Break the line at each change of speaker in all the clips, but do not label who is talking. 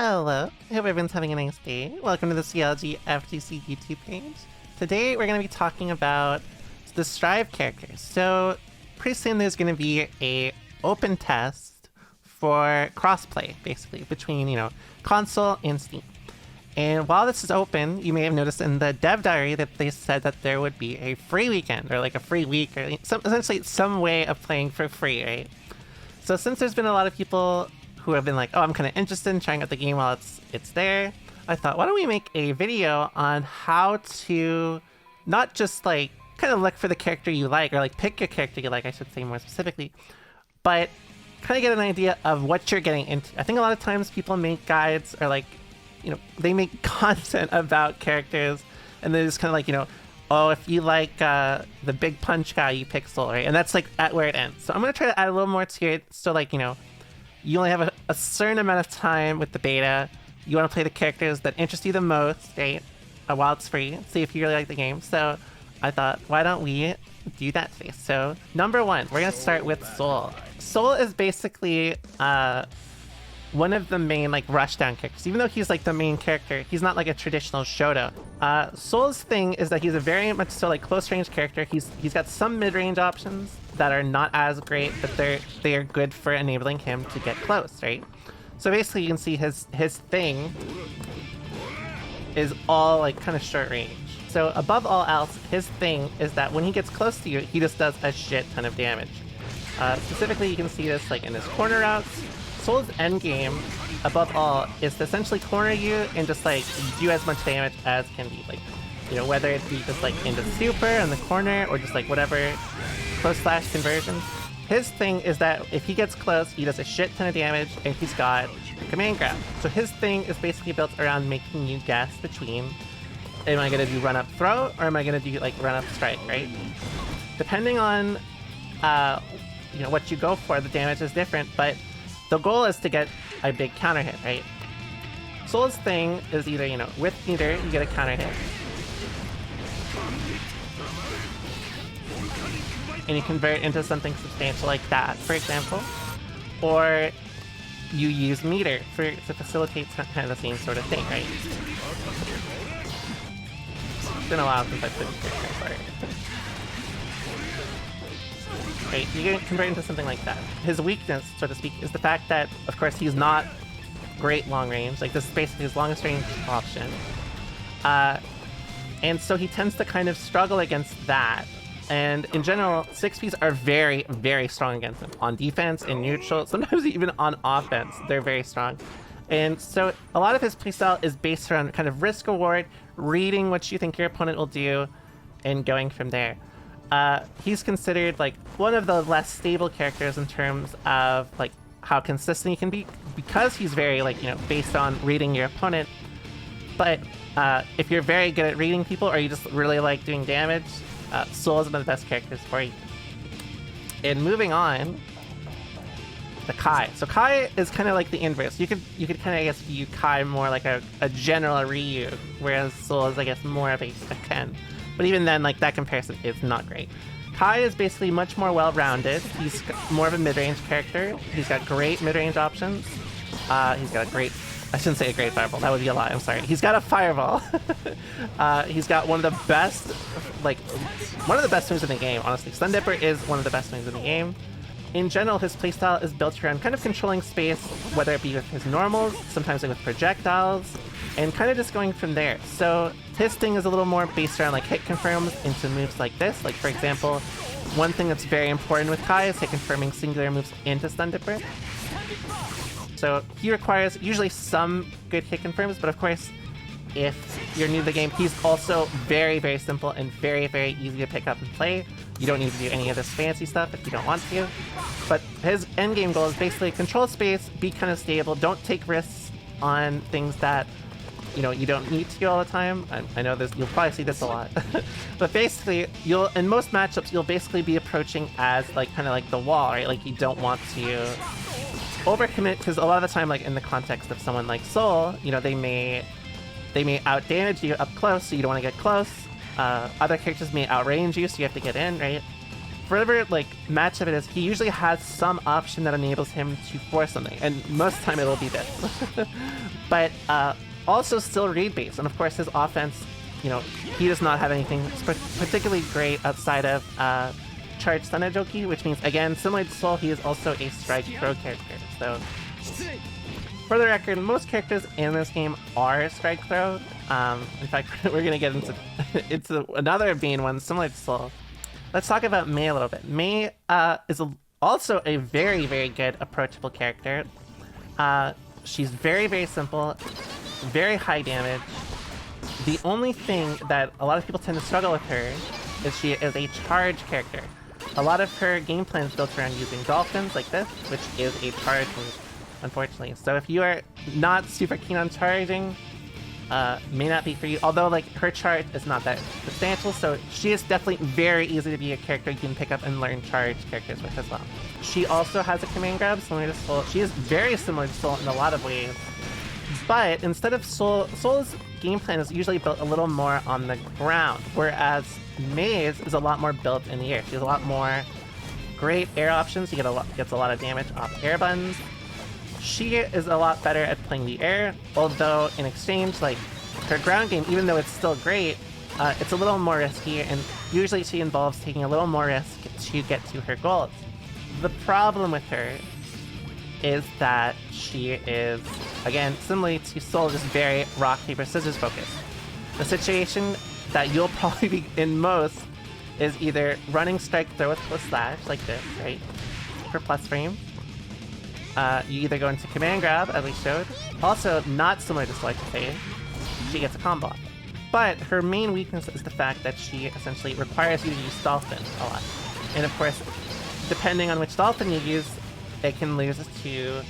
Hello, I hope everyone's having a nice day. Welcome to the CLG FGC YouTube page. Today we're going to be talking about the Strive characters. So pretty soon there's going to be a open test for crossplay, basically, between, console and Steam. And while this is open, you may have noticed in the dev diary that they said that there would be a free weekend, or like a free week, or essentially some way of playing for free, right? So since there's been a lot of people who have been like, oh, I'm kind of interested in trying out the game while it's there, I thought, why don't we make a video on how to not just like kind of look for the character you like, or like pick your character you like, I should say more specifically, but kind of get an idea of what you're getting into. I think a lot of times people make guides, or like, they make content about characters, and they're just kind of like, oh, if you like the big punch guy, you pick Soul, right? And that's like at where it ends. So I'm going to try to add a little more to it, so like, you only have a certain amount of time with the beta. You want to play the characters that interest you the most, right? While it's free, see if you really like the game. So I thought, why don't we do that today? So number one, we're going to start with Soul. Soul is basically one of the main like rushdown characters. Even though he's like the main character, he's not like a traditional Shoto. Soul's thing is that he's a very much so like close range character. He's got some mid-range options that are not as great, but they are good for enabling him to get close, right? So basically you can see his thing is all like kind of short range. So above all else, his thing is that when he gets close to you, he just does a shit ton of damage. Specifically, you can see this like in his corner routes. Soul's endgame, above all, is to essentially corner you and just like do as much damage as can be. Like, whether it be just like into super in the corner or just like whatever close slash conversions. His thing is that if he gets close, he does a shit ton of damage, and he's got command grab. So his thing is basically built around making you guess between, am I going to do run up throw, or am I going to do like run up strike, right? Depending on what you go for, the damage is different, but the goal is to get a big counter hit, right? Soul's thing is either, with meter, you get a counter hit, and you convert into something substantial like that, for example, or you use meter to facilitate kind of the same sort of thing, right? It's been a while since I played this character, sorry. Right, you can convert into something like that. His weakness, so to speak, is the fact that, of course, he's not great long range. Like, this is basically his longest range option. And so he tends to kind of struggle against that. And in general, 6Ps are very, very strong against him. On defense, in neutral, sometimes even on offense, they're very strong. And so a lot of his playstyle is based around kind of risk-reward, reading what you think your opponent will do, and going from there. He's considered like one of the less stable characters in terms of like how consistent he can be, because he's very like, based on reading your opponent. But if you're very good at reading people, or you just really like doing damage, Soul is one of the best characters for you. And moving on, the Kai. So Kai is kind of like the inverse. You could kind of, I guess, view Kai more like a general Ryu, whereas Soul is, I guess, more of a Ken. But even then, like, that comparison is not great. Kai is basically much more well-rounded. He's more of a mid-range character. He's got great mid-range options. He's got a great... I shouldn't say a great fireball. That would be a lie. I'm sorry. He's got a fireball. He's got one of the best... one of the best moves in the game, honestly. Stun Dipper is one of the best moves in the game. In general, his playstyle is built around kind of controlling space, whether it be with his normals, sometimes like with projectiles, and kind of just going from there. So his thing is a little more based around like hit confirms into moves like this. Like, for example, one thing that's very important with Kai is hit confirming singular moves into Stun Dipper. So he requires usually some good hit confirms, but of course, if you're new to the game, he's also very, very simple and very, very easy to pick up and play. You don't need to do any of this fancy stuff if you don't want to. But his endgame goal is basically control space, be kind of stable, don't take risks on things that you don't need to all the time. I know you'll probably see this a lot. But basically, in most matchups, you'll basically be approaching as like kind of like the wall, right? Like, you don't want to overcommit, because a lot of the time, like in the context of someone like Soul, they may out-damage you up close, so you don't want to get close. Other characters may outrange you, so you have to get in, right? whatever like matchup it is, he usually has some option that enables him to force something, and most of the time it will be this. But also still read based, and of course his offense, you know, he does not have anything particularly great outside of charge Sanajoki, which means, again, similar to Soul, he is also a strike throw character. So, for the record, most characters in this game are strike throw. In fact, we're gonna get into another main one similar to Soul. Let's talk about Mei a little bit. Mei is also a very, very good approachable character. She's very, very simple, very high damage. The only thing that a lot of people tend to struggle with her is she is a charge character. A lot of her game plan is built around using dolphins like this, which is a charge move, unfortunately. So if you are not super keen on charging, may not be for you. Although, like, her charge is not that substantial, so she is definitely very easy to be a character you can pick up and learn charge characters with as well. She also has a command grab similar to Soul. She is very similar to Soul in a lot of ways. But instead of Soul's game plan is usually built a little more on the ground, whereas Mei's is a lot more built in the air. She has a lot more great air options. She gets a lot of damage off air buttons. She is a lot better at playing the air, although in exchange, like, her ground game, even though it's still great, it's a little more risky, and usually she involves taking a little more risk to get to her goals. The problem with her is that she is, again, similarly to Soul, just very rock, paper, scissors focused. The situation that you'll probably be in most is either running strike throw with plus slash, like this, right? For plus frame. You either go into command grab, as we showed. Also, not similar to Select Fade, she gets a combo. But her main weakness is the fact that she essentially requires you to use Dolphin a lot. And of course, depending on which Dolphin you use, it can lose to,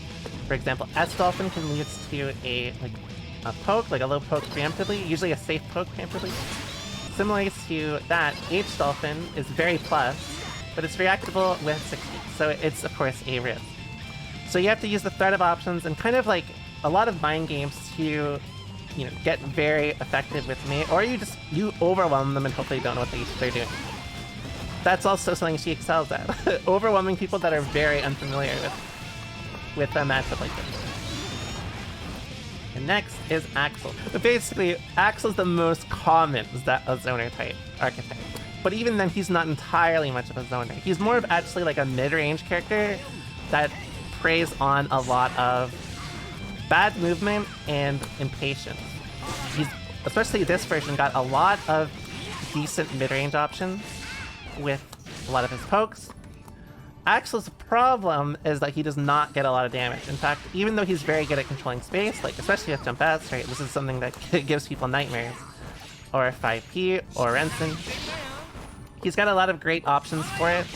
for example, S Dolphin can lose to a poke, like a low poke preemptively, usually a safe poke preemptively. Similarly to that, H Dolphin is very plus, but it's reactable with 60, so it's of course a risk. So you have to use the threat of options and kind of like a lot of mind games to, you know, get very effective with Mei, or you overwhelm them and hope they don't know what they're doing. That's also something she excels at. Overwhelming people that are very unfamiliar with a matchup like this. And next is Axl. But basically, Axl's the most common zoner type archetype. But even then, he's not entirely much of a zoner. He's more of actually like a mid-range character that preys on a lot of bad movement and impatience. He's, especially this version, got a lot of decent mid-range options with a lot of his pokes. Axl's problem is that he does not get a lot of damage. In fact, even though he's very good at controlling space, like especially with Jump S, right? This is something that gives people nightmares. Or 5P, or Renson. He's got a lot of great options for it.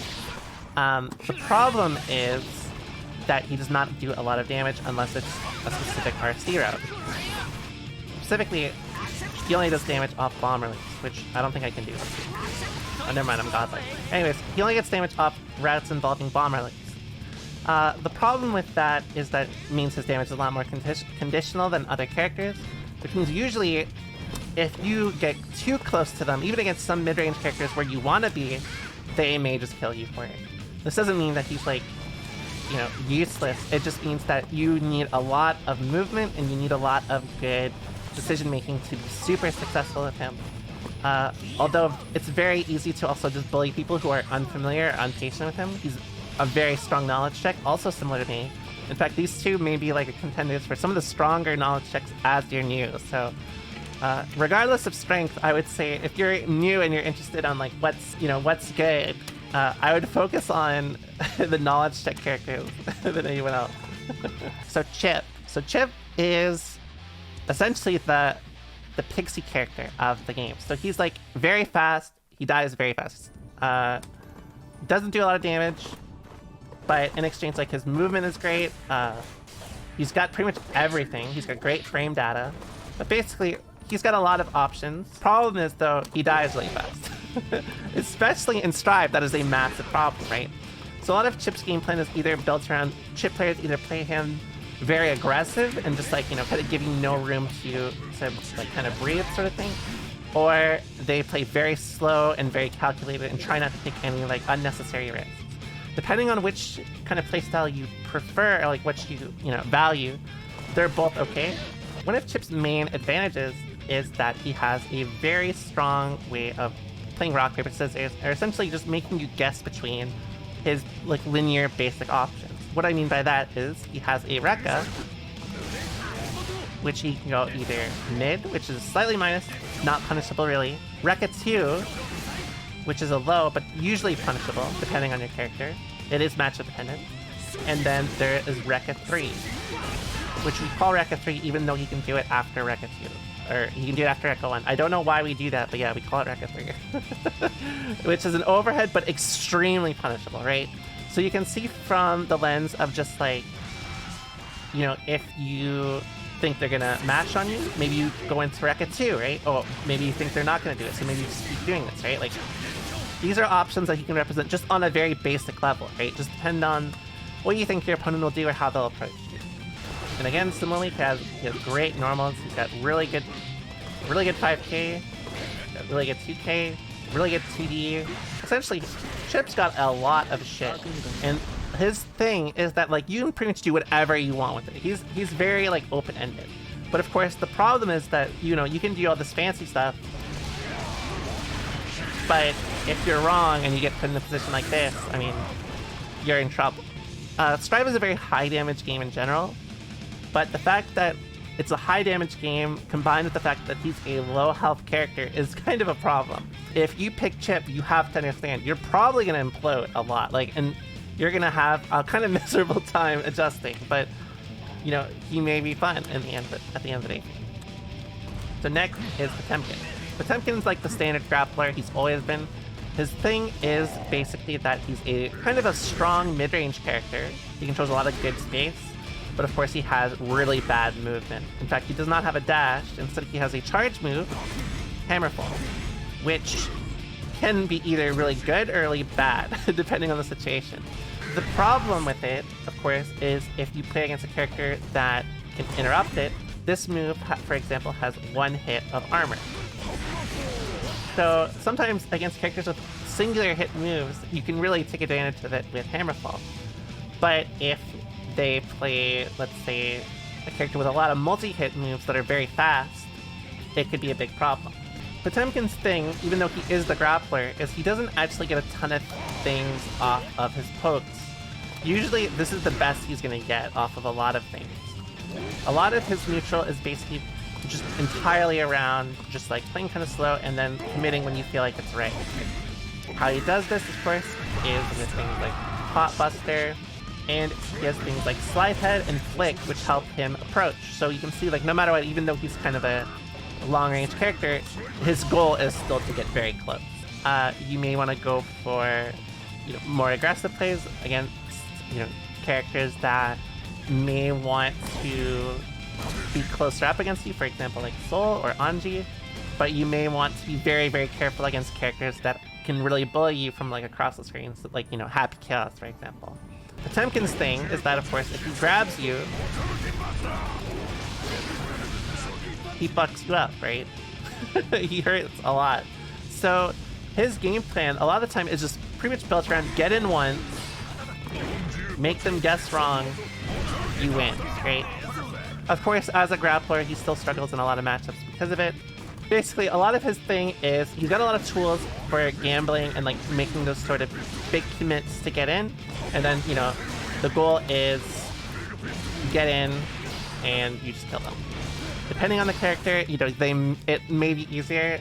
The problem is that he does not do a lot of damage unless it's a specific RC route. Specifically, he only does damage off bomb release, which I don't think I can do. Oh, never mind, I'm godlike. Anyways, he only gets damage off routes involving bomb release. The problem with that is that it means his damage is a lot more conditional than other characters, which means usually if you get too close to them, even against some mid-range characters where you want to be, they may just kill you for it. This doesn't mean that he's like, you know, useless. It just means that you need a lot of movement and you need a lot of good decision-making to be super successful with him. Although it's very easy to also just bully people who are unfamiliar or impatient with him. He's a very strong knowledge check, also similar to me. In fact, these two may be like contenders for some of the stronger knowledge checks as you're new. So, regardless of strength, I would say if you're new and you're interested on like what's good, I would focus on the knowledge check characters than anyone else. So Chipp. So Chipp is essentially the pixie character of the game. So he's like very fast. He dies very fast. Doesn't do a lot of damage, but in exchange, like his movement is great. He's got pretty much everything. He's got great frame data, but basically he's got a lot of options. Problem is though, he dies really fast. Especially in Strive, that is a massive problem, right? So a lot of Chipp's game plan is either built around Chipp players either play him very aggressive and just like, you know, kind of giving no room to like kind of breathe sort of thing, or they play very slow and very calculated and try not to take any like unnecessary risks. Depending on which kind of playstyle you prefer or like what you value, they're both okay. One of Chipp's main advantages is that he has a very strong way of playing rock, paper, scissors, or essentially just making you guess between his like linear basic options. What I mean by that is he has a Rekka, which he can go either mid, which is slightly minus, not punishable really, Rekka 2, which is a low, but usually punishable, depending on your character. It is matchup dependent. And then there is Rekka 3, which we call Rekka 3 even though he can do it after Rekka 2. Or he can do it after Rekka 1. I don't know why we do that, but yeah, we call it Rekka 3. Which is an overhead, but extremely punishable, right? So you can see from the lens of just like, if you think they're gonna mash on you, maybe you go into Rekka 2, right? Oh, maybe you think they're not gonna do it, so maybe you just keep doing this, right? Like, these are options that he can represent just on a very basic level, right? Just depend on what you think your opponent will do or how they'll approach you. And again, similarly, he has great normals. He's got really good 5K, got really good 2K, really good 2D. Essentially, Chipp's got a lot of shit, and his thing is that like you can pretty much do whatever you want with it. He's very like open-ended, but of course the problem is that you can do all this fancy stuff, but if you're wrong and you get put in a position like this, I mean, you're in trouble. Strive is a very high damage game in general, but the fact that it's a high damage game combined with the fact that he's a low health character is kind of a problem. If you pick Chipp, you have to understand you're probably going to implode a lot, and you're going to have a kind of miserable time adjusting, but he may be fun at the end of the day. So next is Potemkin. Potemkin's like the standard grappler he's always been. His thing is basically that he's a kind of a strong mid-range character. He controls a lot of good space, but of course he has really bad movement. In fact, he does not have a dash. Instead, he has a charge move, Hammerfall, which can be either really good or really bad, depending on the situation. The problem with it, of course, is if you play against a character that can interrupt it, this move, for example, has 1 hit of armor. So sometimes against characters with singular hit moves, you can really take advantage of it with Hammerfall. But if they play, let's say, a character with a lot of multi-hit moves that are very fast, it could be a big problem. Potemkin's thing, even though he is the grappler, is he doesn't actually get a ton of things off of his pokes. Usually, this is the best he's going to get off of a lot of things. A lot of his neutral is basically just entirely around just like playing kind of slow and then committing when you feel like it's right. How he does this, of course, is with things like Pot Buster, and he has things like Slide Head and Flick, which help him approach. So you can see, like, no matter what, even though he's kind of a long-range character, his goal is still to get very close. You may want to go for, more aggressive plays against, characters that may want to be closer up against you, for example, like Soul or Anji, but you may want to be very, very careful against characters that can really bully you from, like, across the screen, so, like, Happy Chaos, for example. Potemkin's thing is that, of course, if he grabs you, he fucks you up, right? He hurts a lot. So his game plan, a lot of the time, is just pretty much built around get in once, make them guess wrong, you win, right? Of course, as a grappler, he still struggles in a lot of matchups because of it. Basically, a lot of his thing is he's got a lot of tools for gambling and like making those sort of big commits to get in. And then, the goal is get in and you just kill them. Depending on the character, it may be easier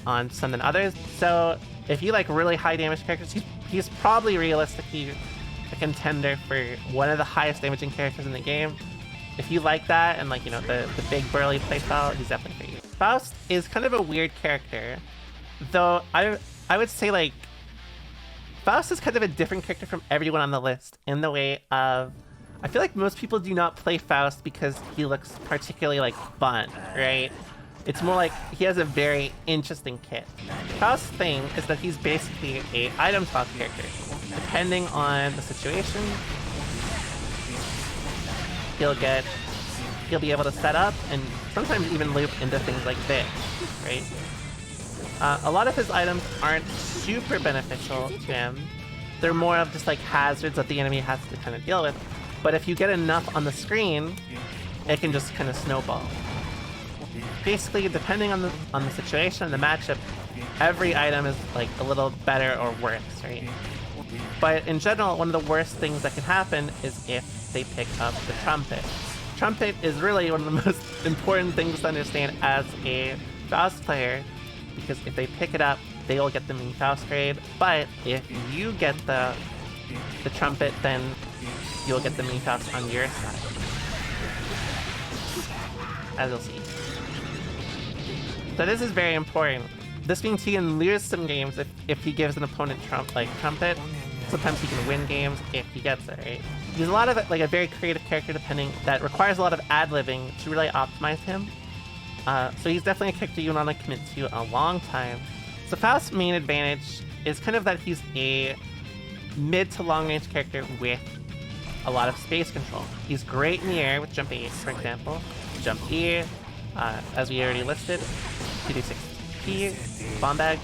on some than others. So if you like really high damage characters, he's probably realistically a contender for one of the highest damaging characters in the game. If you like that and like, the big burly playstyle, he's definitely for you. Faust is kind of a weird character, though I would say like Faust is kind of a different character from everyone on the list in the way of, I feel like most people do not play Faust because he looks particularly like fun, right? It's more like he has a very interesting kit. Faust's thing is that he's basically a item toss character. Depending on the situation, he'll be able to set up and sometimes even loop into things like this, right? A lot of his items aren't super beneficial to him. They're more of just like hazards that the enemy has to kind of deal with. But if you get enough on the screen, it can just kind of snowball. Basically, depending on the situation, the matchup, every item is like a little better or worse, right? But in general, one of the worst things that can happen is if they pick up the trumpet. Trumpet is really one of the most important things to understand as a Faust player, because if they pick it up, they will get the main Faust grade. But if you get the trumpet, then you'll get the main Faust on your side, as you'll see. So this is very important. This means he can lose some games if he gives an opponent trumpet. Sometimes he can win games if he gets it, right? He's a lot of like a very creative character that requires a lot of ad-libbing to really optimize him. So he's definitely a character you want to commit to a long time. So Faust's main advantage is kind of that he's a mid to long range character with a lot of space control. He's great in the air with jump A, for example. Jump E, as we already listed, 2d6p, bomb bag,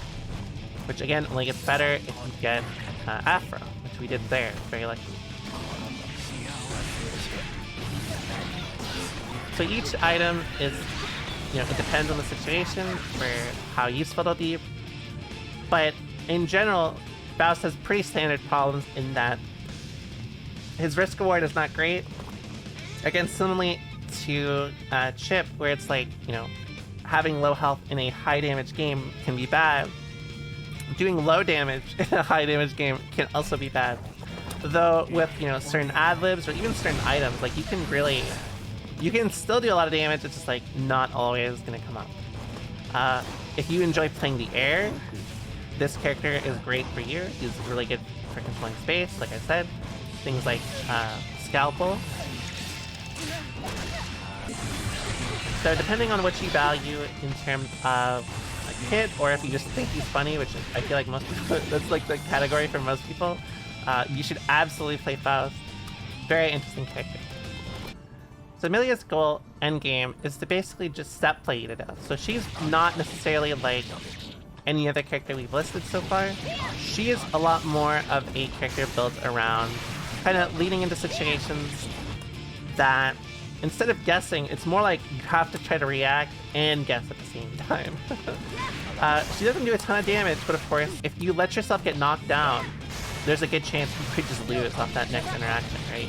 which again only gets better if you get Afro, which we did there, very lucky. So each item is, it depends on the situation for how useful they'll be, but in general, Faust has pretty standard problems in that his risk reward is not great. Again, similarly to Chipp, where it's like, having low health in a high damage game can be bad. Doing low damage in a high damage game can also be bad. Though with, certain ad-libs or even certain items, like you can still do a lot of damage, it's just like not always gonna come up. If you enjoy playing the air, this character is great for you. He's really good for controlling space, like I said. Things like Scalpel. So depending on what you value in terms of a kit, or if you just think he's funny, which I feel like most people, that's like the category for most people, you should absolutely play Faust. Very interesting character. So Millia's goal endgame is to basically just set play you to death. So she's not necessarily like any other character we've listed so far. She is a lot more of a character built around kind of leading into situations that instead of guessing, it's more like you have to try to react and guess at the same time. She doesn't do a ton of damage, but of course, if you let yourself get knocked down, there's a good chance you could just lose off that next interaction, right?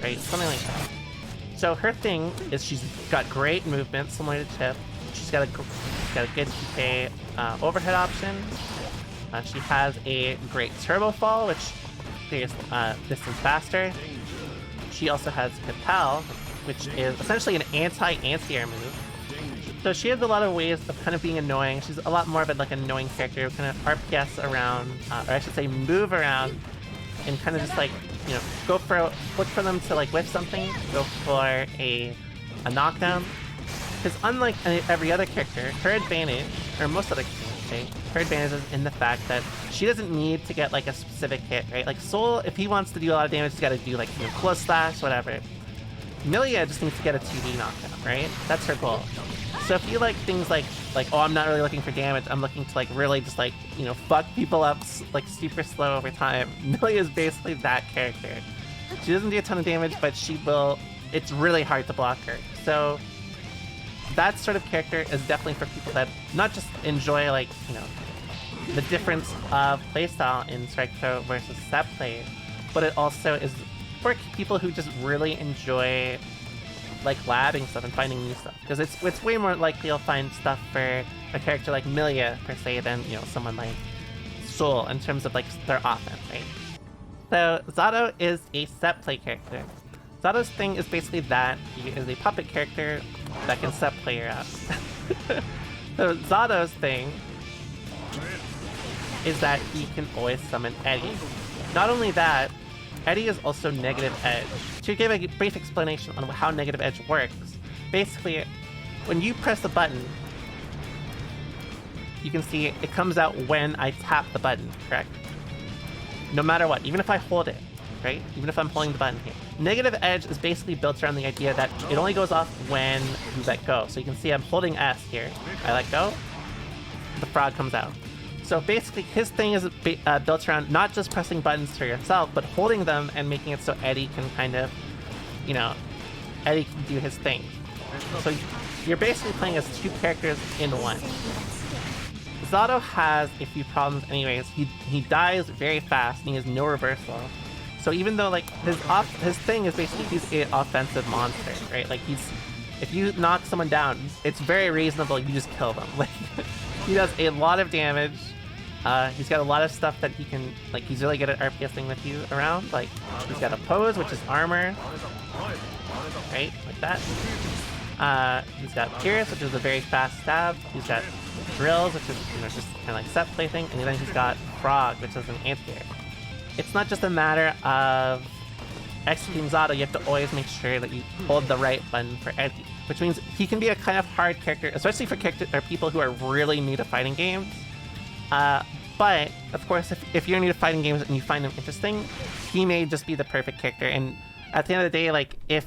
Right, something like that. So her thing is she's got great movement, similar to Chipp. She's got a good TK overhead option. She has a great turbo fall, which clears distance faster. She also has Katal, which is essentially an anti-air move. So she has a lot of ways of kind of being annoying. She's a lot more of an annoying character, kind of RPS around, or I should say move around, and kind of just like, look for them to like whiff something, go for a knockdown. Because unlike every other character, her advantage, or most other characters, her advantage is in the fact that she doesn't need to get like a specific hit, right? Like Soul, if he wants to do a lot of damage, he's got to do like close slash, whatever. Millia just needs to get a 2D knockdown, right? That's her goal. So if you like things like, oh, I'm not really looking for damage, I'm looking to like really just like, fuck people up like super slow over time, Millia is basically that character. She doesn't do a ton of damage, but she will, it's really hard to block her. So that sort of character is definitely for people that not just enjoy like, the difference of playstyle in Strike Pro versus set play, but it also is for people who just really enjoy like labbing stuff and finding new stuff, because it's way more likely you'll find stuff for a character like Millia per se than someone like Soul in terms of like their offense, right? So Zato is a set play character. Zato's thing is basically that he is a puppet character that can set player up. So Zato's thing is that he can always summon Eddie. Not only that, Eddie is also negative edge. To give a brief explanation on how negative edge works, basically, when you press the button, you can see it comes out when I tap the button, correct? No matter what, even if I hold it, right? Even if I'm holding the button here, Negative edge is basically built around the idea that it only goes off when you let go. So you can see I'm holding S here. I let go, the frog comes out. So basically his thing is built around not just pressing buttons for yourself, but holding them and making it so Eddie can kind of, you know, Eddie can do his thing. So you're basically playing as two characters in one. Zato has a few problems anyways. He dies very fast and he has no reversal. So even though like his thing is basically he's an offensive monster, right? Like if you knock someone down, it's very reasonable you just kill them. Like he does a lot of damage. He's got a lot of stuff that he can, like he's really good at RPSing with you around. Like he's got a pose, which is armor, right? Like that. He's got Pierce, which is a very fast stab. He's got Drills, which is, you know, just kind of like set play thing. And then he's got Frog, which is an anti-air. It's not just a matter of executing Zato, you have to always make sure that you hold the right button for Eddie. Which means he can be a kind of hard character, especially for people who are really new to fighting games. But, of course, if you're new to fighting games and you find him interesting, he may just be the perfect character. And at the end of the day, like, if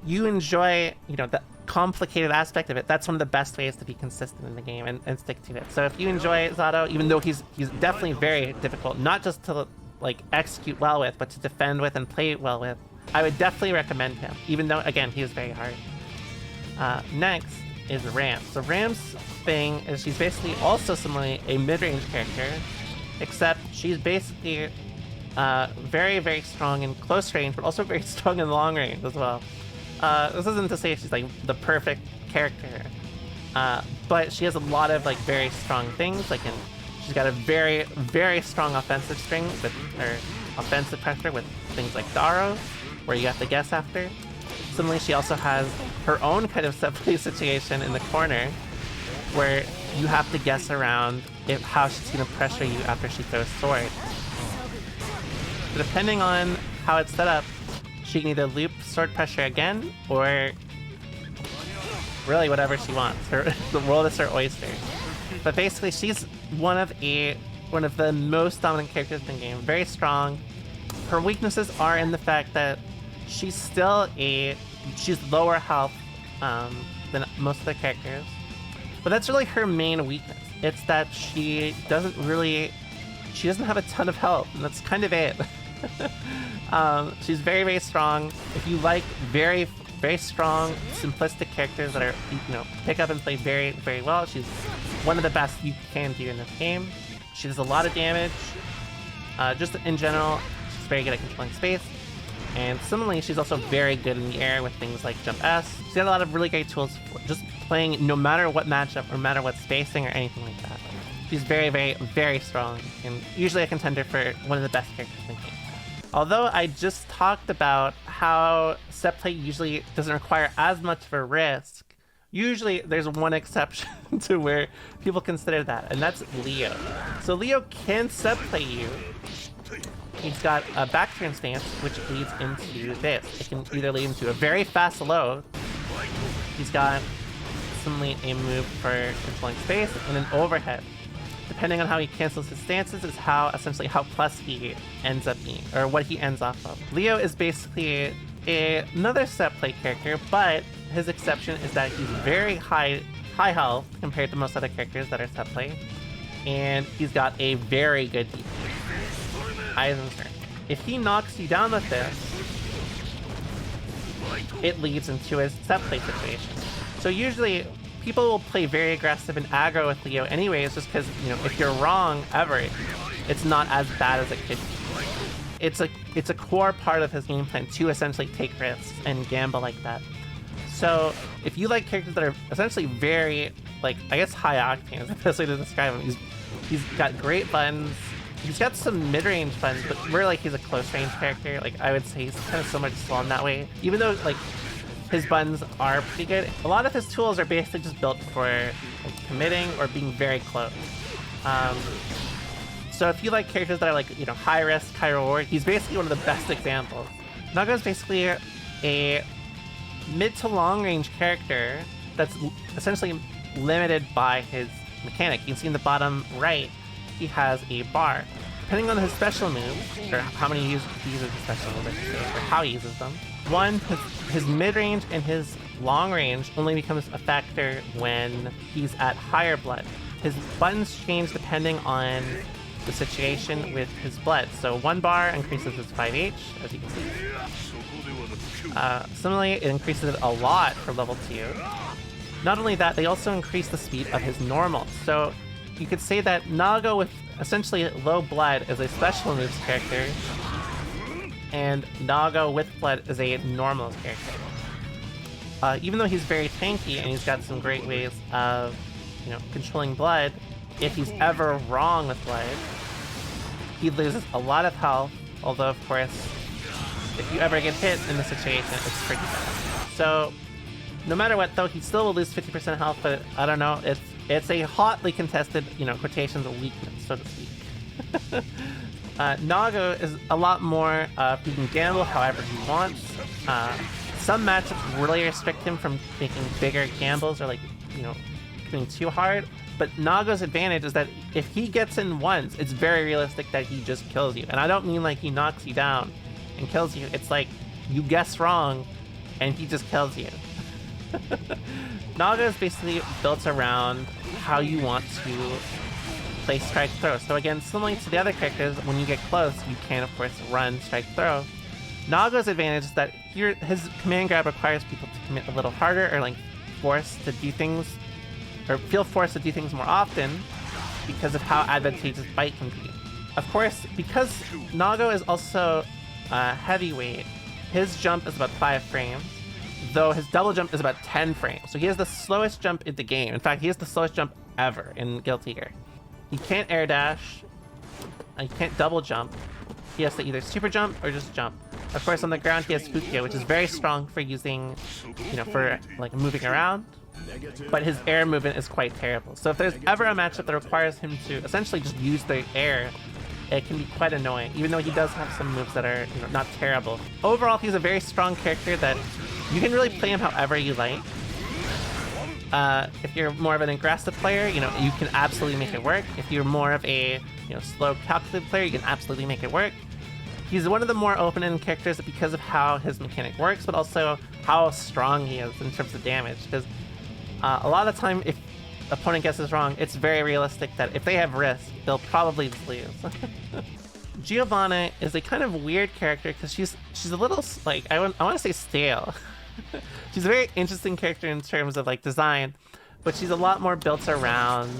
you enjoy, you know, the complicated aspect of it, that's one of the best ways to be consistent in the game and stick to it. So if you enjoy Zato, even though he's definitely very difficult, not just to, like, execute well with, but to defend with and play well with, I would definitely recommend him, even though, again, he is very hard. Next is Ram. So Ram's thing is she's basically also similarly a mid-range character, except she's basically very, very strong in close range, but also very strong in long range as well. This isn't to say she's like the perfect character, but she has a lot of like very strong things. Like she's got a very, very strong offensive string with her offensive pressure with things like Daro, where you have to guess after. Similarly, she also has her own kind of set play situation in the corner, where you have to guess around how she's going to pressure you after she throws sword. So depending on how it's set up, she can either loop sword pressure again, or really whatever she wants. The world is her oyster. But basically, she's one of the most dominant characters in the game. Very strong. Her weaknesses are in the fact that she's lower health than most of the characters. But that's really her main weakness. It's that she doesn't have a ton of health, and that's kind of it. She's very, very strong. If you like very, very strong, simplistic characters that are, you know, pick up and play very, very well, she's one of the best you can do in this game. She does a lot of damage. Just in general, she's very good at controlling space. And similarly, she's also very good in the air with things like Jump S. She's got a lot of really great tools for just playing no matter what matchup or no matter what spacing or anything like that. She's very, very, very strong, and usually a contender for one of the best characters in the game. Although I just talked about how set play usually doesn't require as much of a risk, usually there's one exception to where people consider that, and that's Leo. So Leo can set play you. He's got a back turn stance, which leads into this. It can either lead into a very fast low. He's got similarly a move for controlling space and an overhead. Depending on how he cancels his stances is essentially how plus he ends up being, or what he ends off of. Leo is basically another set play character, but his exception is that he's very high health compared to most other characters that are set play, and he's got a very good DP. If he knocks you down with this, it leads into his set play situation. So usually people will play very aggressive and aggro with Leo anyways, just because, you know, if you're wrong ever, it's not as bad as it could be. It's a core part of his game plan to essentially take risks and gamble like that. So if you like characters that are essentially very, like, I guess high octane is the best way to describe him. He's got great buttons. He's got some mid-range buttons, but really, he's a close-range character. Like, I would say he's kind of so much slow in that way. Even though, like, his buttons are pretty good, a lot of his tools are basically just built for, like, committing or being very close. So if you like characters that are, like, you know, high risk, high reward, he's basically one of the best examples. Nago is basically a mid to long range character that's essentially limited by his mechanic. You can see in the bottom right, he has a bar. depending on his special moves, or how many he uses his special moves, I should say, or how he uses them. One, his mid-range and his long range only becomes a factor when he's at higher blood. His buttons change depending on the situation with his blood. So 1 bar increases his 5H, as you can see. Similarly, it increases it a lot for level 2. Not only that, they also increase the speed of his normal. So you could say that Nago with essentially low blood is a special moves character, and Nago with blood is a normal character. Even though he's very tanky and he's got some great ways of, controlling blood, if he's ever wrong with blood, he loses a lot of health, although of course, if you ever get hit in the situation, it's pretty bad. So, no matter what though, he still will lose 50% health, but I don't know, it's a hotly contested, quotations of weakness, so to speak. Nago is a lot more, he can gamble however he wants. Some matchups really restrict him from making bigger gambles or going too hard, but Nago's advantage is that if he gets in once, it's very realistic that he just kills you. And I don't mean like he knocks you down and kills you, it's like you guess wrong and he just kills you. Nago is basically built around how you want to play strike throw. So again, similar to the other characters, when you get close, you can of course run strike throw. Nago's advantage is that his command grab requires people to commit a little harder, or forced to do things, or feel forced to do things more often because of how advantageous Bite can be. Of course, because Nago is also heavyweight, his jump is about 5 frames, though his double jump is about 10 frames. So he has the slowest jump in the game. In fact, he has the slowest jump ever in Guilty Gear. He can't air dash, he can't double jump. He has to either super jump or just jump. Of course, on the ground, he has Fukia, which is very strong for using, for moving around. But his air movement is quite terrible. So if there's ever a matchup that requires him to essentially just use the air, it can be quite annoying, even though he does have some moves that are not terrible. Overall, he's a very strong character that you can really play him however you like. If you're more of an aggressive player, you can absolutely make it work. If you're more of a slow, calculated player, you can absolutely make it work. He's one of the more open-ended characters because of how his mechanic works, but also how strong he is in terms of damage. Because a lot of the time, if opponent guesses wrong, it's very realistic that if they have risk, they'll probably just lose. Giovanna is a kind of weird character because she's a little I want to say stale. She's a very interesting character in terms of design, but she's a lot more built around.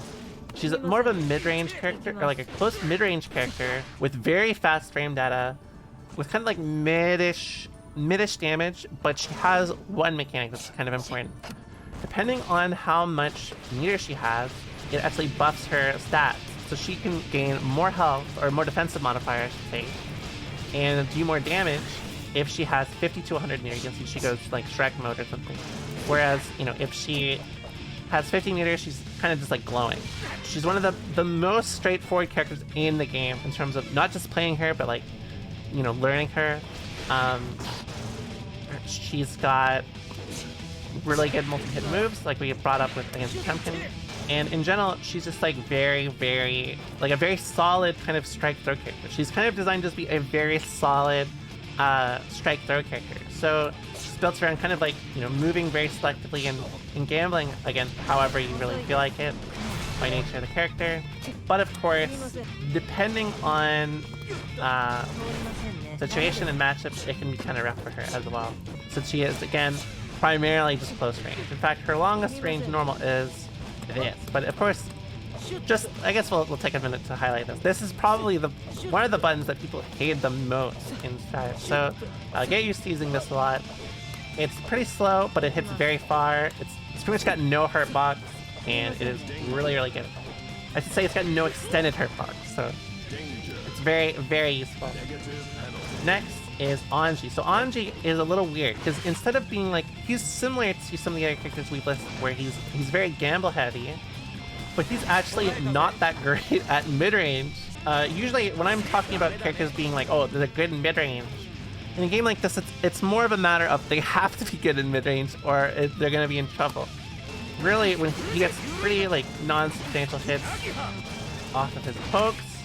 She's more of a mid-range character, or a close mid-range character with very fast frame data, with kind of midish damage, but she has one mechanic that's kind of important. Depending on how much meter she has, it actually buffs her stats. So she can gain more health, or more defensive modifier, I should say, and do more damage if she has 50 to 100 meter. You can see she goes Shrek mode or something. Whereas, if she has 50 meters, she's kind of just glowing. She's one of the most straightforward characters in the game in terms of not just playing her, but learning her. She's got really good multi-hit moves, like we brought up against Potemkin. And in general, she's just very, very, a very solid kind of strike throw character. She's kind of designed to be a very solid strike throw character. So she's built around kind of moving very selectively and gambling, again, however you really feel like it, by nature of the character. But of course, depending on situation and matchups, it can be kind of rough for her as well. Since she is, again, primarily just close range. In fact, her longest range normal is this. But of course, I guess we'll take a minute to highlight this. This is probably one of the buttons that people hate the most in Strive. So get used to using this a lot. It's pretty slow, but it hits very far. It's pretty much got no hurt box, and it is really, really good. I should say it's got no extended hurt box, so it's very, very useful. Next is Anji. So Anji is a little weird because instead of being he's similar to some of the other characters we've listed, where he's very gamble heavy, but he's actually not that great at mid-range. Usually when I'm talking about characters being oh, they're good in mid-range, in a game like this, it's more of a matter of they have to be good in mid-range or they're going to be in trouble. Really, when he gets pretty non-substantial hits off of his pokes,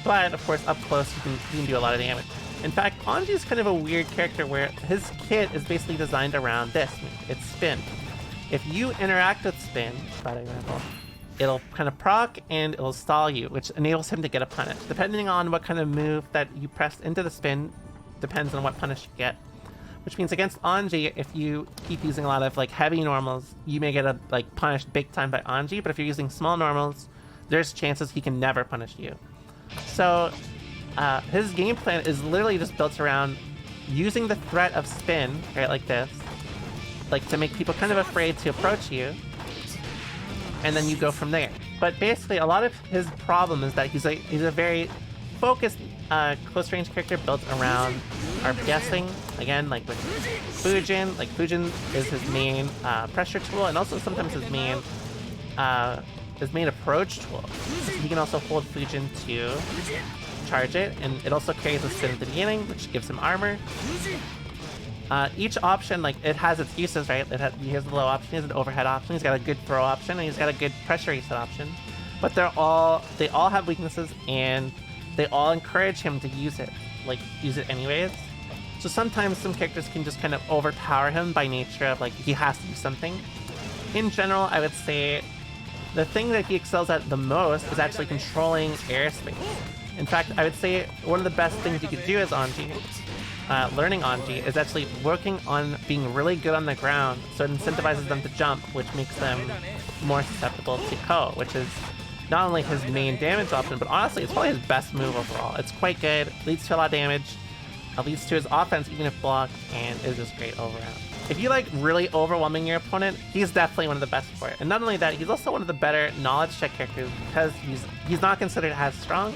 but of course up close you can do a lot of damage. In fact, Anji is kind of a weird character where his kit is basically designed around this move. It's spin. If you interact with spin, bad example, it'll kind of proc and it'll stall you, which enables him to get a punish. Depending on what kind of move that you press into the spin, depends on what punish you get. Which means against Anji, if you keep using a lot of like heavy normals, you may get like punished big time by Anji, but if you're using small normals, there's chances he can never punish you. So his game plan is literally just built around using the threat of spin, right, like this, like to make people kind of afraid to approach you, and then you go from there. But basically, a lot of his problem is that he's a very focused close range character built around RPSing. Again, like with Fujin, like Fujin is his main pressure tool, and also sometimes his main approach tool. So he can also hold Fujin to charge it, and it also carries a spin at the beginning, which gives him armor. Each option, like, it has its uses, right? He has a low option, he has an overhead option, he's got a good throw option, and he's got a good pressure reset option. But they all have weaknesses, and they all encourage him to use it anyways. So sometimes some characters can just kind of overpower him by nature of, like, he has to do something. In general, I would say the thing that he excels at the most is actually controlling airspace. In fact, I would say one of the best things you could do as Anji, learning Anji, is actually working on being really good on the ground, so it incentivizes them to jump, which makes them more susceptible to Ko, which is not only his main damage option, but honestly, it's probably his best move overall. It's quite good, leads to a lot of damage, leads to his offense even if blocked, and is just great all around. If you like really overwhelming your opponent, he's definitely one of the best for it. And not only that, he's also one of the better knowledge check characters because he's not considered as strong,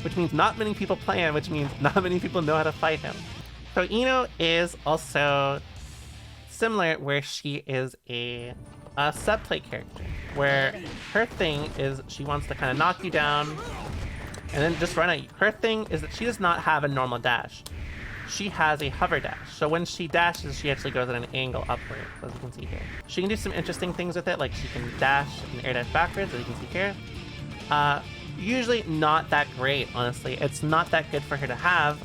which means not many people play him, which means not many people know how to fight him. So Ino is also similar, where she is a sub-play character, where her thing is she wants to kind of knock you down and then just run at you. Her thing is that she does not have a normal dash. She has a hover dash. So when she dashes, she actually goes at an angle upward, as you can see here. She can do some interesting things with it, like she can dash and air dash backwards, as you can see here. Usually not that great, honestly. It's not that good for her to have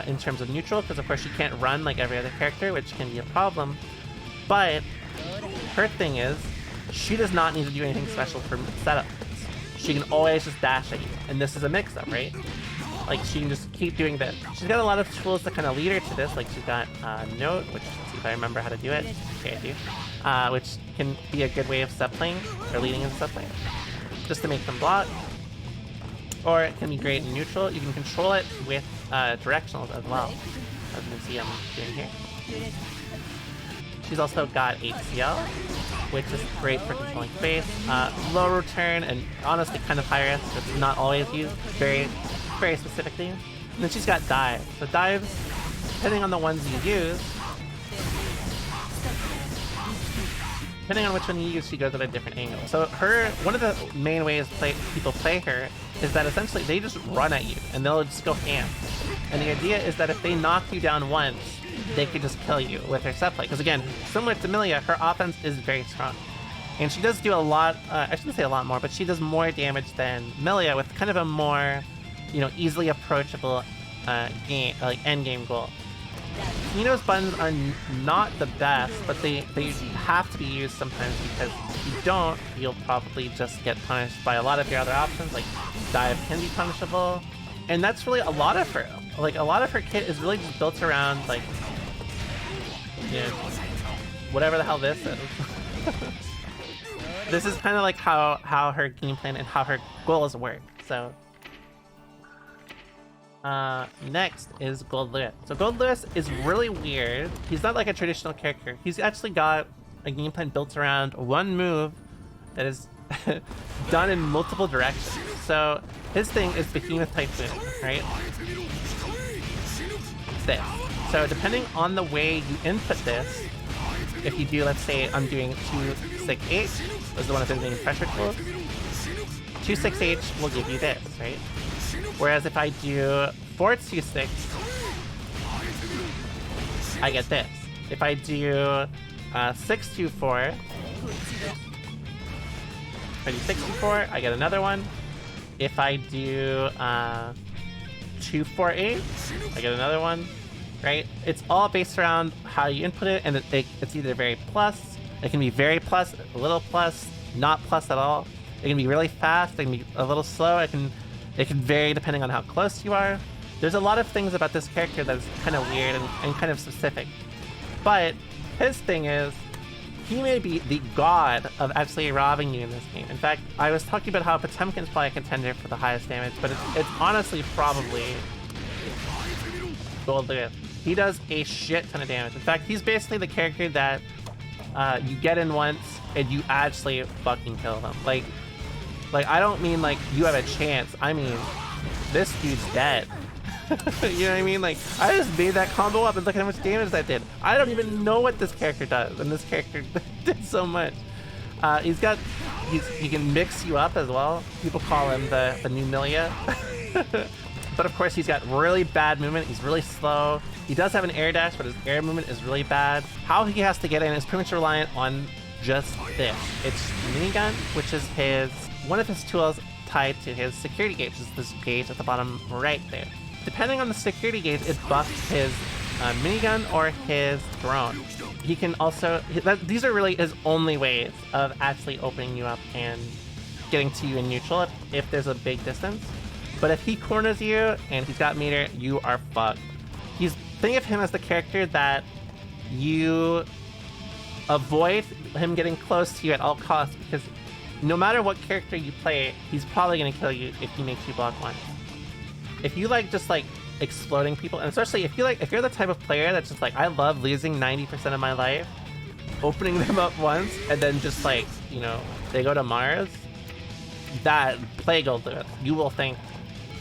in terms of neutral, because of course she can't run like every other character, which can be a problem. But her thing is, she does not need to do anything special for setup. She can always just dash at you, and this is a mix-up, right? Like, she can just keep doing this. She's got a lot of tools to kind of lead her to this, like she's got Note, which, let's see if I remember how to do it. Okay, I do. Which can be a good way of sub-playing, or leading in sub-playing, just to make them block. Or it can be great in neutral. You can control it with directionals as well, as you can see I'm doing here. She's also got HCL, which is great for controlling space. Low return, and honestly kind of high risk, but not always used very specifically. And then she's got dive. So dives, depending on the ones you use, depending on which one you use, she goes at a different angle. So one of the main ways people play her is that essentially they just run at you and they'll just go ham. And the idea is that if they knock you down once, they could just kill you with her set play. Because again, similar to Millia, her offense is very strong. And she does do a lot, I shouldn't say a lot more, but she does more damage than Millia with kind of a more, easily approachable end game goal. Ino's buttons are not the best, but they have to be used sometimes, because if you don't, you'll probably just get punished by a lot of your other options, like dive can be punishable. And that's really a lot of her. Like, a lot of her kit is really just built around, like, whatever the hell this is. This is kind of like how her game plan and how her goals work, so. Next is Goldlewis. So Goldlewis is really weird. He's not like a traditional character. He's actually got a game plan built around one move that is done in multiple directions. So his thing is Behemoth Typhoon, right? It's this. So depending on the way you input this, if you do, let's say I'm doing 268, is the one of his main pressure tools. 26H will give you this, right? Whereas if I do 426, I get this. If I do 624, if I do 624, I get another one. If I do 248. I get another one, right? It's all based around how you input it, and it's either very plus, it can be very plus, a little plus, not plus at all. It can be really fast, it can be a little slow, it can vary depending on how close you are. There's a lot of things about this character that's kind of weird and kind of specific. But his thing is, he may be the god of actually robbing you in this game. In fact, I was talking about how Potemkin's probably a contender for the highest damage, but it's honestly probably Goldlewis. He does a shit ton of damage. In fact, he's basically the character that you get in once and you actually fucking kill them. Like I don't mean like you have a chance. I mean, this dude's dead. You know what I mean? Like, I just made that combo up and look at how much damage that did. I don't even know what this character does, and this character did so much. He can mix you up as well. People call him the new Millia. But of course, he's got really bad movement. He's really slow. He does have an air dash, but his air movement is really bad. How he has to get in is pretty much reliant on just this. It's minigun, which is one of his tools tied to his security gauge, which is this gauge at the bottom right there. Depending on the security gauge, it buffs his minigun or his drone. He can also... These are really his only ways of actually opening you up and getting to you in neutral if there's a big distance. But if he corners you and he's got meter, you are fucked. Think of him as the character that you avoid him getting close to you at all costs, because no matter what character you play, he's probably going to kill you if he makes you block once. If you like just like exploding people, and especially if you're the type of player that's just like, I love losing 90% of my life, opening them up once, and then just like, you know, they go to Mars, that play Goldlewis, you will think.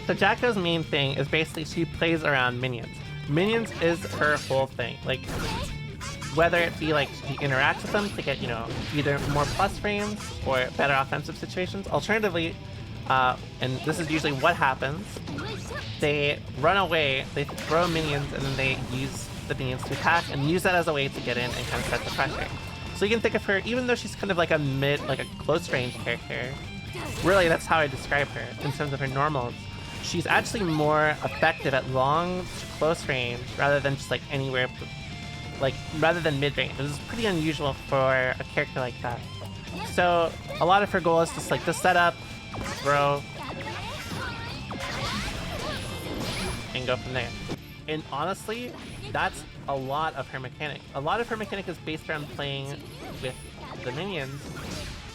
So Jacko's main thing is basically she plays around minions. Minions is her whole thing. Like, whether it be like she interacts with them to get, you know, either more plus frames or better offensive situations. Alternatively, and this is usually what happens, they run away, they throw minions, and then they use the minions to attack and use that as a way to get in and kind of set the pressure. So you can think of her, even though she's kind of like a close range character, really that's how I describe her in terms of her normals. She's actually more effective at long to close range rather than just like anywhere, like rather than mid range. This is pretty unusual for a character like that. So a lot of her goal is just like to set up, throw, and go from there. And honestly, that's a lot of her mechanic. A lot of her mechanic is based around playing with the minions.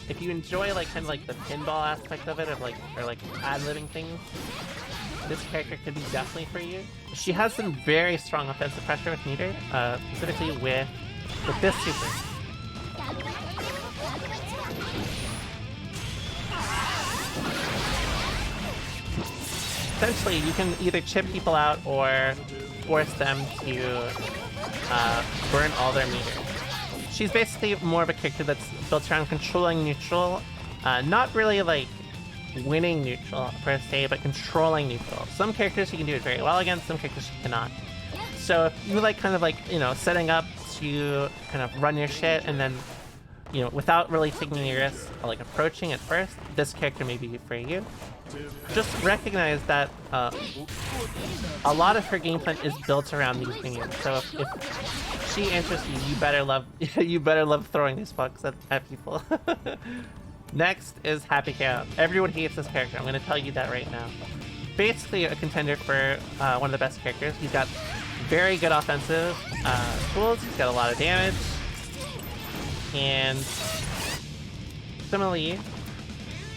If you enjoy like kind of like the pinball aspect of it, or like ad-libbing things, this character could be definitely for you. She has some very strong offensive pressure with meter, specifically with this super. Essentially, you can either chip people out or force them to burn all their meter. She's basically more of a character that's built around controlling neutral, not really like winning neutral per se, but controlling neutral. Some characters you can do it very well against, some characters you cannot. So if you like kind of like, you know, setting up to kind of run your shit and then, you know, without really taking any risks, like approaching at first, this character may be for you. Just recognize that a lot of her game plan is built around these minions. So if she interests you, you better love throwing these fucks at people. Next is Happy Chaos. Everyone hates this character. I'm going to tell you that right now. Basically a contender for one of the best characters. He's got very good offensive tools. He's got a lot of damage. And similarly,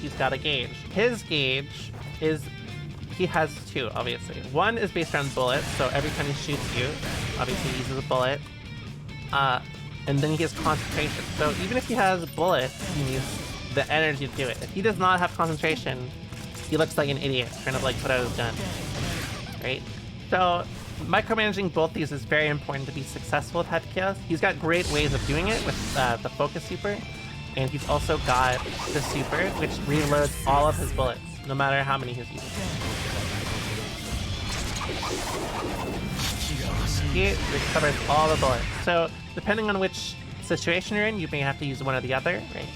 he's got a gauge. His gauge is, he has two, obviously. One is based around bullets, so every time he shoots you, obviously he uses a bullet. And then he has concentration. So even if he has bullets, he needs the energy to do it. If he does not have concentration, he looks like an idiot trying to like put out his gun, right? So micromanaging both these is very important to be successful with Happy Chaos. He's got great ways of doing it with the focus super, and he's also got the super, which reloads all of his bullets, no matter how many he's using. He recovers all the bullets. So depending on which situation you're in, you may have to use one or the other, right?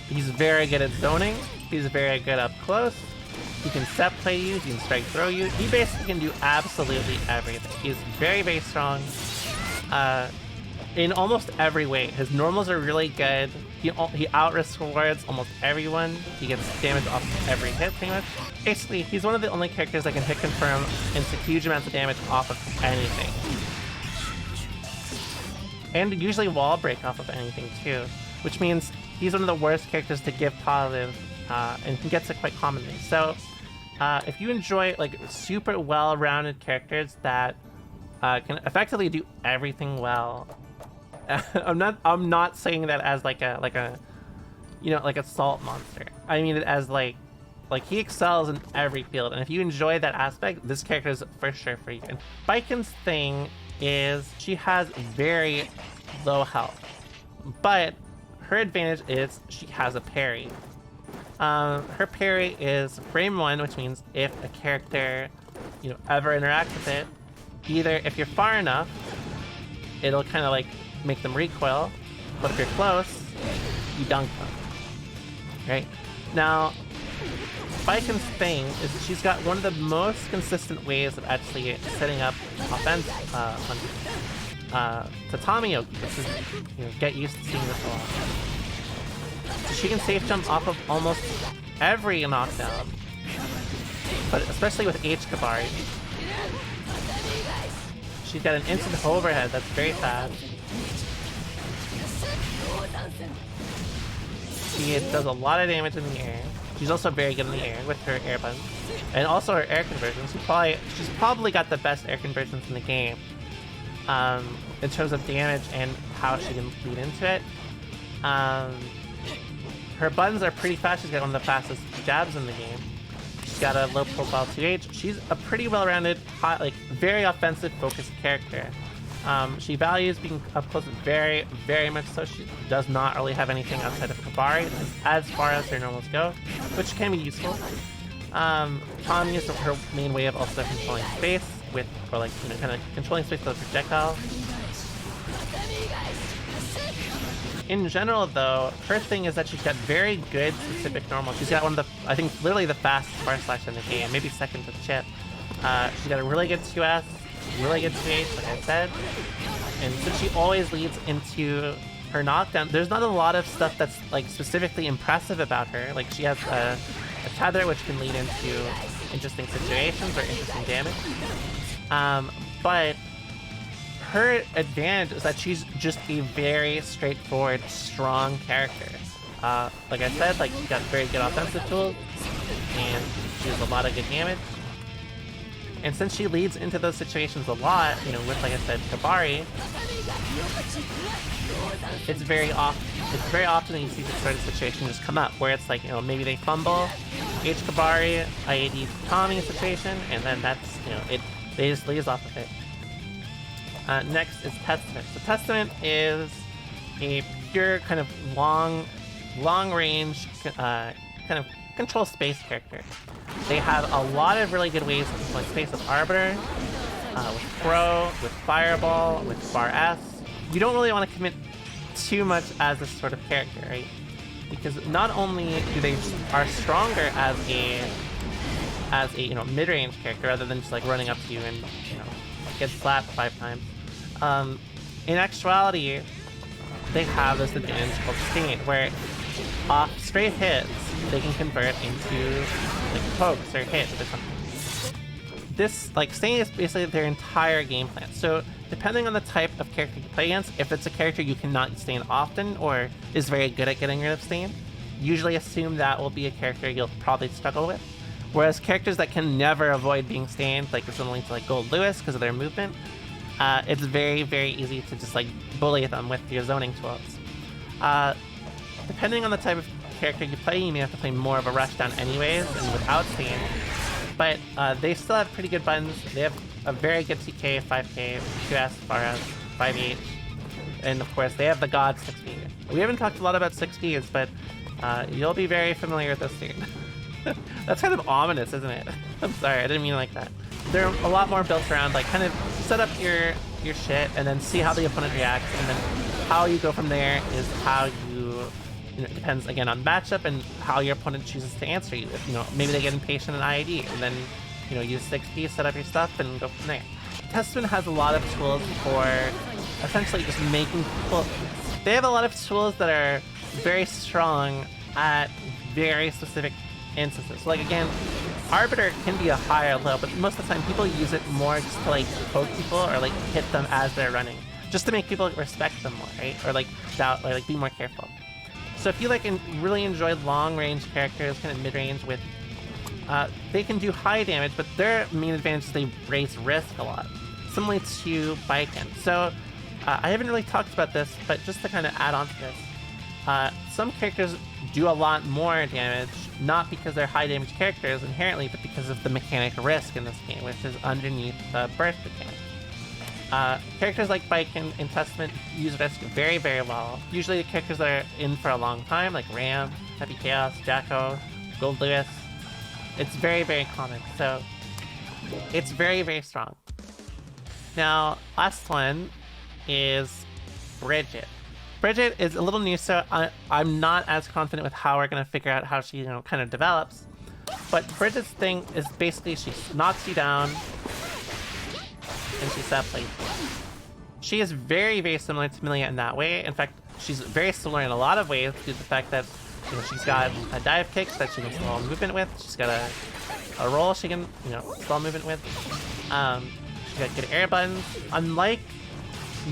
He's very good at zoning. He's very good up close. He can set play you, he can strike throw you. He basically can do absolutely everything. He's very, very strong in almost every way. His normals are really good. He out-risks rewards almost everyone. He gets damage off every hit, pretty much. Basically, he's one of the only characters that can hit confirm into huge amounts of damage off of anything. And usually wall break off of anything, too. Which means he's one of the worst characters to give positive, and he gets it quite commonly. So, if you enjoy like super well-rounded characters that can effectively do everything well, I'm not saying that as like a salt monster. I mean it as like he excels in every field, and if you enjoy that aspect, this character is for sure for you. And Baiken's thing is she has very low health, but her advantage is she has a parry. Her parry is frame 1, which means if a character, ever interacts with it, either if you're far enough, it'll kind of like make them recoil, but if you're close, you dunk them. Right? Now, Baiken's thing is she's got one of the most consistent ways of actually setting up offense on Tatami-oki. This is, get used to seeing this a lot. So she can safe jump off of almost every knockdown, but especially with H Kabari. She's got an instant overhead that's very fast. She does a lot of damage in the air. She's also very good in the air with her air buttons. And also her air conversions. She's probably got the best air conversions in the game. In terms of damage and how she can lead into it. Her buttons are pretty fast. She's got one of the fastest jabs in the game. She's got a low profile 2H. She's a pretty well-rounded, very offensive focused character. She values being up close very, very much so. She does not really have anything outside of Kabari as far as her normals go, which can be useful. Tommy is her main way of also controlling space kind of controlling space with a projectile. In general, though, her thing is that she's got very good specific normals. She's got one of the, I think, literally the fastest bar slash in the game, maybe second to Chipp. She's got a really good 2S, really good 2H, like I said. And since she always leads into her knockdown, there's not a lot of stuff that's like specifically impressive about her. Like she has a tether which can lead into interesting situations or interesting damage. But her advantage is that she's just a very straightforward, strong character. Like I said, she's got very good offensive tools, and she does a lot of good damage. And since she leads into those situations a lot, with, like I said, Kabari, it's very often that you see this sort of situation just come up, where it's like, maybe they fumble, H Kabari, IAD Tommy situation, and then that's, they just leaves off of it. Next is Testament. So Testament is a pure kind of long range kind of control space character. They have a lot of really good ways to control space with Arbiter, with Throw, with Fireball, with Bar S. You don't really want to commit too much as this sort of character, right? Because not only do they are stronger as a mid-range character rather than just like running up to you and get slapped 5 times. In actuality, they have this advantage called Stain, where off straight hits they can convert into like pokes or hits or something. This Stain is basically their entire game plan. So depending on the type of character you play against, if it's a character you cannot Stain often or is very good at getting rid of Stain, usually assume that will be a character you'll probably struggle with. Whereas characters that can never avoid being stained, like similar to Goldlewis because of their movement, it's very, very easy to just bully them with your zoning tools. Depending on the type of character you play, you may have to play more of a rushdown anyways and without stain. But they still have pretty good buttons. They have a very good TK, 5K, 2S, FARS, 5H, and of course they have the God 6B. We haven't talked a lot about 6Bs, but you'll be very familiar with this soon. That's kind of ominous, isn't it? I'm sorry, I didn't mean it like that. They're a lot more built around kind of set up your shit and then see how the opponent reacts, and then how you go from there is how you it depends again on matchup and how your opponent chooses to answer you. If, maybe they get impatient in IID, and then use 6P, set up your stuff, and go from there. Testament has a lot of tools for essentially just making people. They have a lot of tools that are very strong at very specific instances. So, like, again, Arbiter can be a high or low, but most of the time people use it more just to like poke people or like hit them as they're running, just to make people respect them more, right? Or like doubt, or like be more careful. So if you like really enjoy long range characters, kind of mid range with, they can do high damage, but their main advantage is they raise risk a lot, similarly to Baiken. So I haven't really talked about this, but just to kind of add on to this, some characters do a lot more damage, not because they're high damage characters inherently, but because of the mechanic risk in this game, which is underneath the burst mechanic. Characters like Baiken and Testament use risk very, very well. Usually the characters that are in for a long time, like Ram, Happy Chaos, Jacko, Goldlewis, it's very, very common. So it's very, very strong. Now, last one is Bridget. Bridget is a little new, so I'm not as confident with how we're going to figure out how she, kind of develops. But Bridget's thing is basically she knocks you down and she set plays. She is very, very similar to Millia in that way. In fact, she's very similar in a lot of ways due to the fact that she's got a dive kick that she can slow movement with. She's got a roll she can slow movement with. She's got good air buttons. Unlike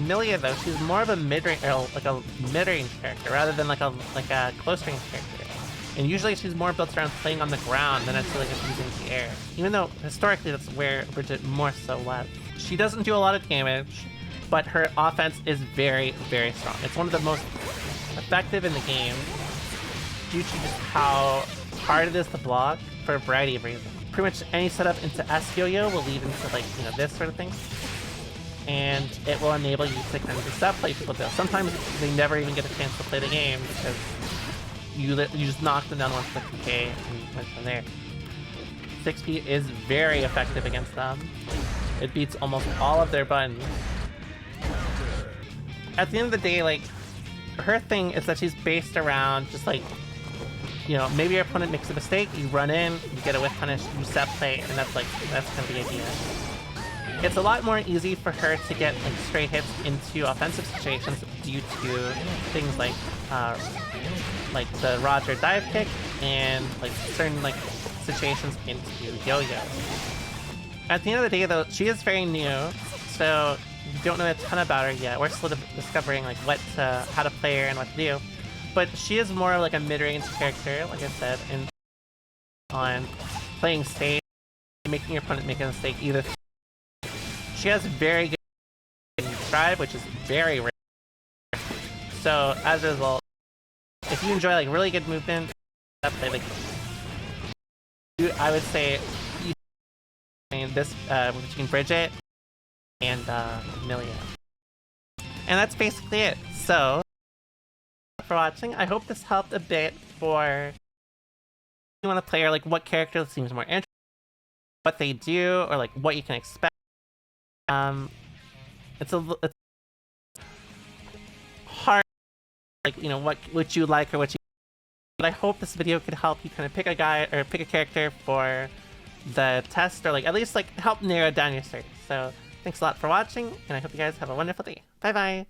Millia, though, she's more of a mid-range, like a mid-range character rather than like a close-range character. And usually she's more built around playing on the ground than actually like using the air. Even though historically that's where Bridget more so was. She doesn't do a lot of damage, but her offense is very, very strong. It's one of the most effective in the game due to just how hard it is to block for a variety of reasons. Pretty much any setup into S-Yo-Yo will lead into like this sort of thing. And it will enable you to kind of just play people down. Sometimes they never even get a chance to play the game because you just knock them down once the PK and went from there. 6P is very effective against them. It beats almost all of their buttons. At the end of the day, like, her thing is that she's based around just like, maybe your opponent makes a mistake, you run in, you get a whiff punish, you set play, and that's kind of the idea. It's a lot more easy for her to get like straight hits into offensive situations due to things like the Roger dive kick and like certain like situations into yo-yo. At the end of the day, though, she is very new, so we don't know a ton about her yet. We're still discovering like how to play her and what to do. But she is more like a mid-range character, like I said, and on playing safe, making your opponent make a mistake either. She has very good drive, which is very rare. So as a result, if you enjoy like really good movement, like I would say this between Bridget and Millia. And that's basically it. So for watching, I hope this helped a bit for you want to play or like what character seems more interesting, what they do, or like what you can expect. It's hard, like what you like or what you. But I hope this video could help you kind of pick a guy or pick a character for the test, or like at least like help narrow down your search. So thanks a lot for watching, and I hope you guys have a wonderful day. Bye bye.